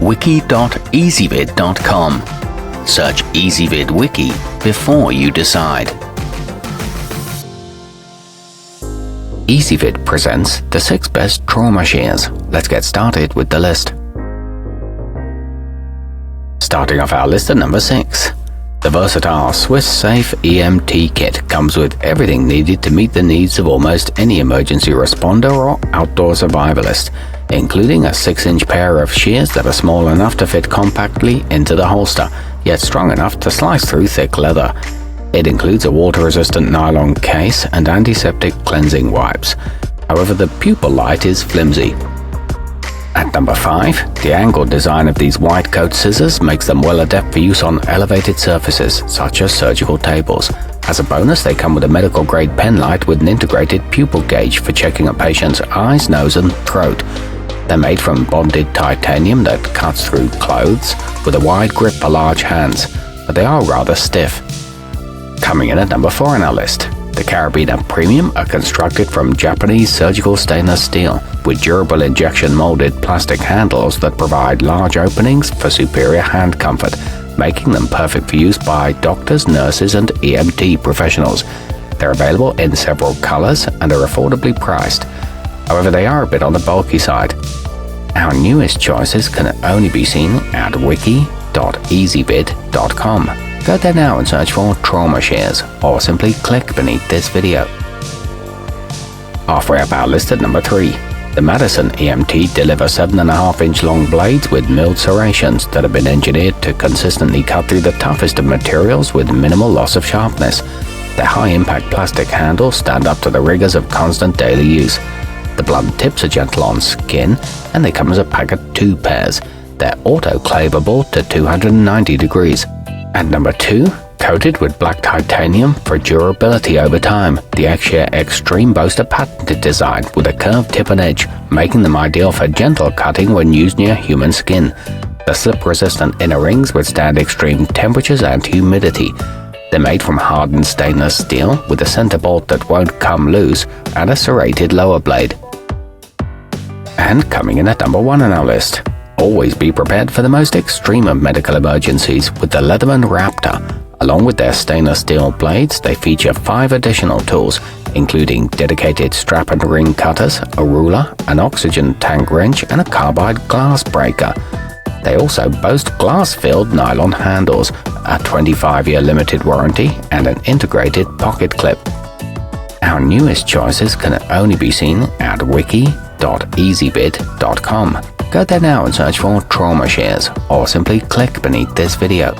wiki.ezvid.com. Search Ezvid Wiki before you decide. Ezvid presents the 6 best trauma shears. Let's get started with the list. Starting off our list at number 6. The versatile Swiss Safe EMT kit comes with everything needed to meet the needs of almost any emergency responder or outdoor survivalist, including a 6-inch pair of shears that are small enough to fit compactly into the holster, yet strong enough to slice through thick leather. It includes a water-resistant nylon case and antiseptic cleansing wipes. However, the pupil light is flimsy. At number 5, the angled design of these white coat scissors makes them well adept for use on elevated surfaces, such as surgical tables. As a bonus, they come with a medical-grade pen light with an integrated pupil gauge for checking a patient's eyes, nose and throat. They're made from bonded titanium that cuts through clothes, with a wide grip for large hands, but they are rather stiff. Coming in at number 4 on our list. The Carabiner Premium are constructed from Japanese surgical stainless steel with durable injection molded plastic handles that provide large openings for superior hand comfort, making them perfect for use by doctors, nurses and EMT professionals. They're available in several colors and are affordably priced. However, they are a bit on the bulky side. Our newest choices can only be seen at wiki.ezvid.com. Go there now and search for trauma shears, or simply click beneath this video. Halfway up our list at number 3. The Madison EMT deliver 7.5-inch long blades with milled serrations that have been engineered to consistently cut through the toughest of materials with minimal loss of sharpness. Their high-impact plastic handles stand up to the rigors of constant daily use. The blunt tips are gentle on skin, and they come as a pack of 2 pairs. They're autoclavable to 290 degrees. At number 2, coated with black titanium for durability over time, the xshear Extreme boast a patented design with a curved tip and edge, making them ideal for gentle cutting when used near human skin. The slip-resistant inner rings withstand extreme temperatures and humidity. They're made from hardened stainless steel with a center bolt that won't come loose and a serrated lower blade. And coming in at number 1 on our list. Always be prepared for the most extreme of medical emergencies with the Leatherman Raptor. Along with their stainless steel blades, they feature 5 additional tools, including dedicated strap and ring cutters, a ruler, an oxygen tank wrench, and a carbide glass breaker. They also boast glass-filled nylon handles, a 25-year limited warranty, and an integrated pocket clip. Our newest choices can only be seen at wiki.ezvid.com. Go there now and search for trauma shears, or simply click beneath this video.